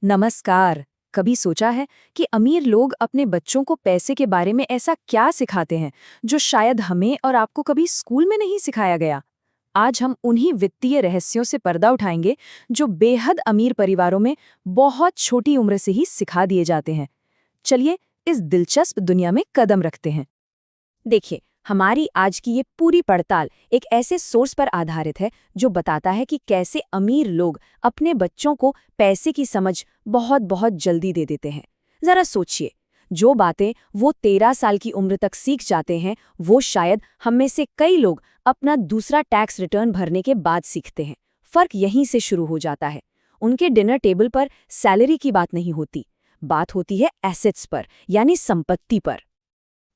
नमस्कार। कभी सोचा है कि अमीर लोग अपने बच्चों को पैसे के बारे में ऐसा क्या सिखाते हैं जो शायद हमें और आपको कभी स्कूल में नहीं सिखाया गया? आज हम उन्हीं वित्तीय रहस्यों से पर्दा उठाएंगे जो बेहद अमीर परिवारों में बहुत छोटी उम्र से ही सिखा दिए जाते हैं। चलिए इस दिलचस्प दुनिया में कदम रखते हैं। देखिए, हमारी आज की ये पूरी पड़ताल एक ऐसे सोर्स पर आधारित है जो बताता है कि कैसे अमीर लोग अपने बच्चों को पैसे की समझ बहुत बहुत जल्दी दे देते हैं। जरा सोचिए, जो बातें वो 13 साल की उम्र तक सीख जाते हैं वो शायद हम में से कई लोग अपना दूसरा टैक्स रिटर्न भरने के बाद सीखते हैं। फर्क यहीं से शुरू हो जाता है। उनके डिनर टेबल पर सैलरी की बात नहीं होती, बात होती है एसेट्स पर, यानी संपत्ति पर।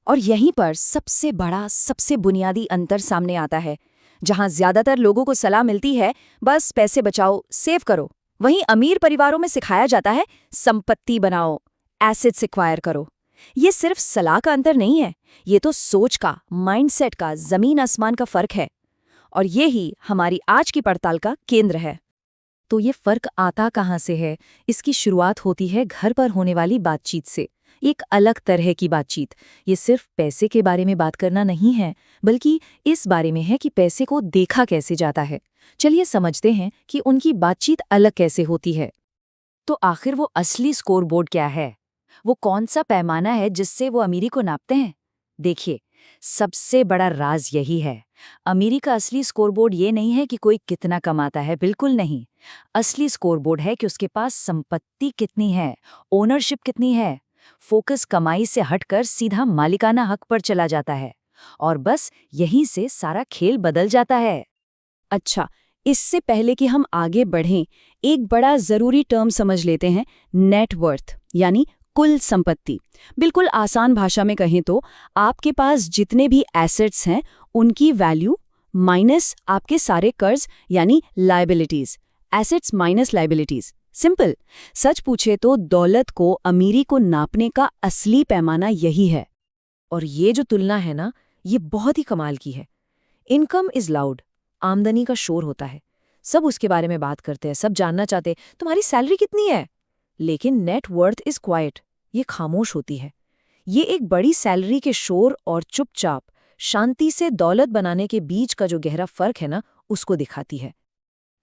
और यहीं पर सबसे बड़ा, सबसे बुनियादी अंतर सामने आता है। जहां ज्यादातर लोगों को सलाह मिलती है बस पैसे बचाओ, सेव करो, वहीं अमीर परिवारों में सिखाया जाता है संपत्ति बनाओ, एसेट्स एक्वायर करो। ये सिर्फ सलाह का अंतर नहीं है, ये तो सोच का, माइंडसेट का जमीन आसमान का फर्क है। और ये ही हमारी आज की पड़ताल का केंद्र है। तो ये फर्क आता कहाँ से है? इसकी शुरुआत होती है घर पर होने वाली बातचीत से। एक अलग तरह की बातचीत। ये सिर्फ पैसे के बारे में बात करना नहीं है, बल्कि इस बारे में है कि पैसे को देखा कैसे जाता है। चलिए समझते हैं कि उनकी बातचीत अलग कैसे होती है। तो आखिर वो असली स्कोरबोर्ड क्या है? वो कौन सा पैमाना है जिससे वो अमीरी को नापते हैं? देखिए, सबसे बड़ा राज यही है। अमीरी का असली स्कोरबोर्ड ये नहीं है कि कोई कितना कमाता है, बिल्कुल नहीं। असली स्कोरबोर्ड है कि उसके पास संपत्ति कितनी है, ओनरशिप कितनी है। फोकस कमाई से हटकर सीधा मालिकाना हक पर चला जाता है, और बस यहीं से सारा खेल बदल जाता है। अच्छा, इससे पहले कि हम आगे बढ़ें, एक बड़ा जरूरी टर्म समझ लेते हैं, नेटवर्थ, यानी कुल संपत्ति। बिल्कुल आसान भाषा में कहें तो आपके पास जितने भी एसेट्स हैं उनकी वैल्यू माइनस आपके सारे कर्ज, यानी liabilities. Assets minus liabilities, simple. सच पूछे तो दौलत को, अमीरी को नापने का असली पैमाना यही है। और ये जो तुलना है ना, ये बहुत ही कमाल की है। इनकम इज लाउड, आमदनी का शोर होता है। सब उसके बारे में बात करते हैं, सब जानना चाहते हैं तुम्हारी सैलरी कितनी है। लेकिन नेट वर्थ इज क्वाइट, ये खामोश होती है। ये एक बड़ी सैलरी के शोर और चुपचाप शांति से दौलत बनाने के बीच का जो गहरा फर्क है ना, उसको दिखाती है।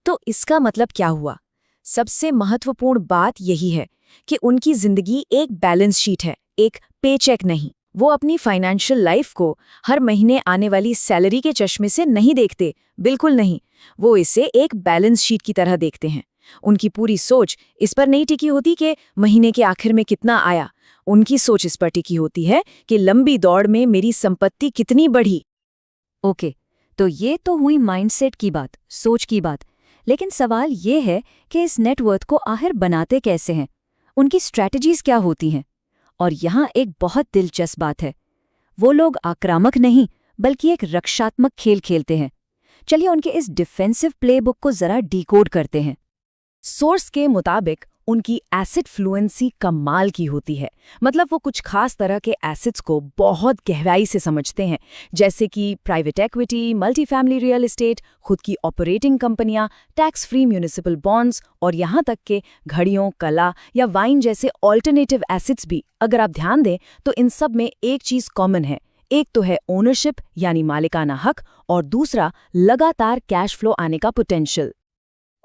तो इसका मतलब क्या हुआ? सबसे महत्वपूर्ण बात यही है कि उनकी जिंदगी एक बैलेंस शीट है, एक पेचेक नहीं। वो अपनी फाइनेंशियल लाइफ को हर महीने आने वाली सैलरी के चश्मे से नहीं देखते, बिल्कुल नहीं। वो इसे एक बैलेंस शीट की तरह देखते हैं। उनकी पूरी सोच इस पर नहीं टिकी होती कि महीने के आखिर में कितना आया। उनकी सोच इस पर टिकी होती है कि लंबी दौड़ में मेरी संपत्ति कितनी बढ़ी। ओके, तो ये तो हुई माइंडसेट की बात, सोच की बात। लेकिन सवाल ये है कि इस नेटवर्थ को आखिर बनाते कैसे हैं? उनकी स्ट्रैटेजीज क्या होती हैं? और यहाँ एक बहुत दिलचस्प बात है। वो लोग आक्रामक नहीं, बल्कि एक रक्षात्मक खेल खेलते हैं। चलिए उनके इस डिफेंसिव प्लेबुक को जरा डिकोड करते हैं। सोर्स के मुताबिक उनकी एसेट फ्लुएंसी कमाल की होती है। मतलब वो कुछ खास तरह के एसेट्स को बहुत गहराई से समझते हैं, जैसे कि private equity, multi family real estate, खुद की ऑपरेटिंग कंपनियां, टैक्स फ्री म्यूनिसिपल बॉन्ड्स, और यहाँ तक के घड़ियों, कला या वाइन जैसे ऑल्टरनेटिव एसेट्स भी। अगर आप ध्यान दें तो इन सब में एक चीज कॉमन है। एक तो है ओनरशिप, यानी मालिकाना हक, और दूसरा लगातार कैश फ्लो आने का पोटेंशियल।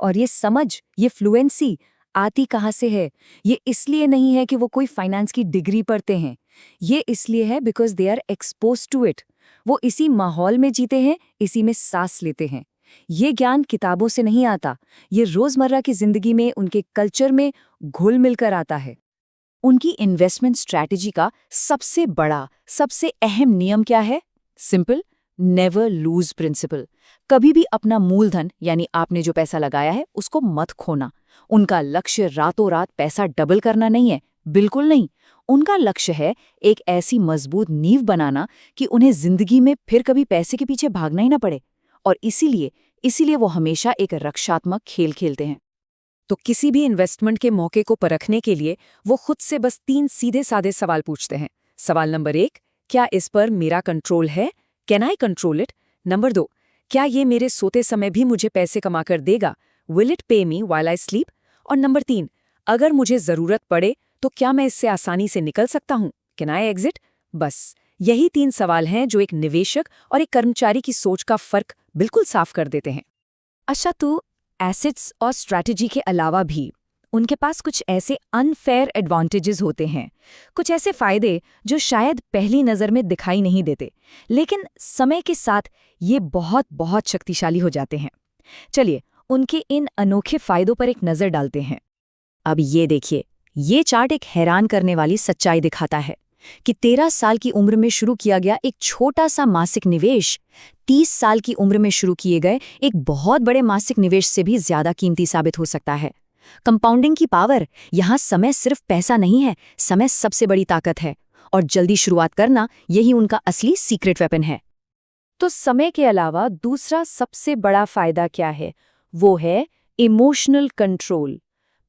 और ये समझ, ये फ्लुएंसी आती कहाँ से है? ये इसलिए नहीं है कि वो कोई फाइनेंस की डिग्री पढ़ते हैं। ये इसलिए है because they are expose to it. वो इसी माहौल में जीते हैं, इसी में सांस लेते हैं। ये ज्ञान किताबों से नहीं आता, ये रोजमर्रा की जिंदगी में, उनके कल्चर में घुल मिलकर आता है। उनकी इन्वेस्टमेंट स्ट्रैटेजी का सबसे बड़ा, सबसे अहम नियम क्या है? Simple, never lose principle. कभी भी अपना मूलधन, यानी आपने जो पैसा लगाया है, उसको मत खोना। उनका लक्ष्य रातों रात पैसा डबल करना नहीं है, बिल्कुल नहीं। उनका लक्ष्य है एक ऐसी मजबूत नींव बनाना कि उन्हें जिंदगी में फिर कभी पैसे के पीछे भागना ही ना पड़े। और इसीलिए वो हमेशा एक रक्षात्मक खेल खेलते हैं। तो किसी भी इन्वेस्टमेंट के मौके को परखने के लिए वो खुद से बस 3 सीधे साधे सवाल पूछते हैं। सवाल नंबर 1, क्या इस पर मेरा कंट्रोल है? Can I control it? Number 2, क्या ये मेरे सोते समय भी मुझे पैसे कमाकर देगा? विल इट पे मी व्हाइल आई स्लीप? और नंबर 3, अगर मुझे जरूरत पड़े तो क्या मैं इससे आसानी से निकल सकता हूँ? Can I exit? बस यही 3 सवाल हैं जो एक निवेशक और एक कर्मचारी की सोच का फर्क बिल्कुल साफ कर देते हैं। अच्छा, तो एसेट्स और स्ट्रैटेजी के अलावा भी उनके पास कुछ ऐसे अनफेयर एडवांटेजेस होते हैं, कुछ ऐसे फायदे जो शायद पहली नज़र में दिखाई नहीं देते, लेकिन समय के साथ ये बहुत बहुत शक्तिशाली हो जाते हैं। चलिए उनके इन अनोखे फायदों पर एक नज़र डालते हैं। अब ये देखिए, ये चार्ट एक हैरान करने वाली सच्चाई दिखाता है कि 13 साल की उम्र में शुरू किया गया एक छोटा सा मासिक निवेश 30 साल की उम्र में शुरू किए गए एक बहुत बड़े मासिक निवेश से भी ज्यादा कीमती साबित हो सकता है। कंपाउंडिंग की पावर, यहाँ समय सिर्फ पैसा नहीं है, समय सबसे बड़ी ताकत है, और जल्दी शुरुआत करना यही उनका असली सीक्रेट वेपन है। तो समय के अलावा दूसरा सबसे बड़ा फायदा क्या है? वो है इमोशनल कंट्रोल।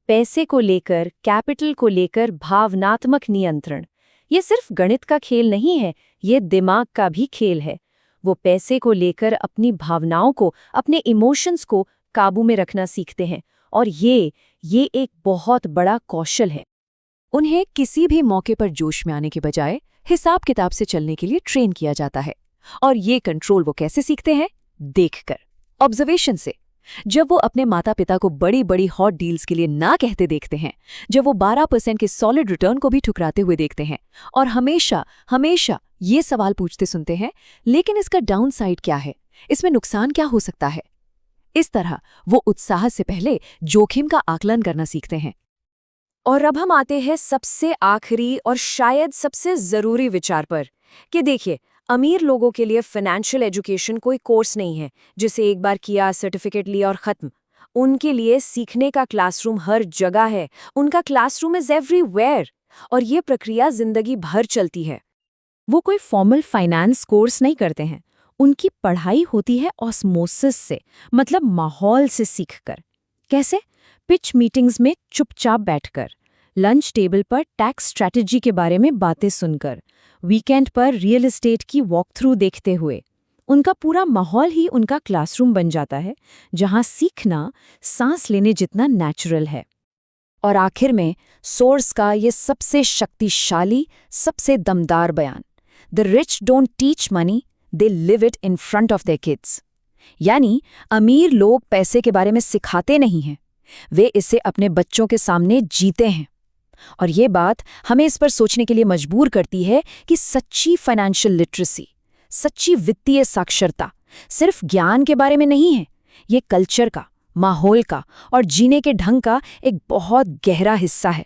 पैसे को लेकर, कैपिटल को लेकर भावनात्मक नियंत्रण। ये सिर्फ गणित का खेल नहीं है, ये दिमाग का भी खेल है। वो पैसे को लेकर अपनी भावनाओं को, अपने इमोशंस को काबू में रखना सीखते हैं, और ये एक बहुत बड़ा कौशल है। उन्हें किसी भी मौके पर जोश में आने के बजाय हिसाब किताब से चलने के लिए ट्रेन किया जाता है। और ये कंट्रोल वो कैसे सीखते हैं? देखकर, ऑब्जर्वेशन से। जब वो अपने माता पिता को बड़ी बड़ी हॉट डील्स के लिए ना कहते देखते हैं, जब वो 12% के सॉलिड रिटर्न को भी ठुकराते हुए देखते हैं, और हमेशा हमेशा ये सवाल पूछते सुनते हैं, लेकिन इसका डाउन साइड क्या है, इसमें नुकसान क्या हो सकता है। इस तरह वो उत्साह से पहले जोखिम का आकलन करना सीखते हैं। और अब हम आते हैं सबसे आखिरी और शायद सबसे जरूरी विचार पर, कि देखिए, अमीर लोगों के लिए फाइनेंशियल एजुकेशन कोई कोर्स नहीं है जिसे एक बार किया, सर्टिफिकेट लिया और खत्म। उनके लिए सीखने का क्लासरूम हर जगह है। उनका क्लासरूम इज एवरीवेयर, और ये प्रक्रिया जिंदगी भर चलती है। वो कोई फॉर्मल फाइनेंस कोर्स नहीं करते हैं, उनकी पढ़ाई होती है ऑस्मोसिस से, मतलब माहौल से सीखकर। कैसे? पिच मीटिंग्स में चुपचाप बैठकर, लंच टेबल पर टैक्स स्ट्रैटेजी के बारे में बातें सुनकर, वीकेंड पर रियल एस्टेट की वॉक थ्रू देखते हुए। उनका पूरा माहौल ही उनका क्लासरूम बन जाता है, जहां सीखना सांस लेने जितना नेचुरल है। और आखिर में सोर्स का ये सबसे शक्तिशाली, सबसे दमदार बयान, the rich don't teach money, they live it in front of their kids. यानी अमीर लोग पैसे के बारे में सिखाते नहीं हैं, वे इसे अपने बच्चों के सामने जीते हैं। और ये बात हमें इस पर सोचने के लिए मजबूर करती है कि सच्ची फाइनेंशियल लिटरेसी, सच्ची वित्तीय साक्षरता सिर्फ ज्ञान के बारे में नहीं है, ये कल्चर का, माहौल का और जीने के ढंग का एक बहुत गहरा हिस्सा है।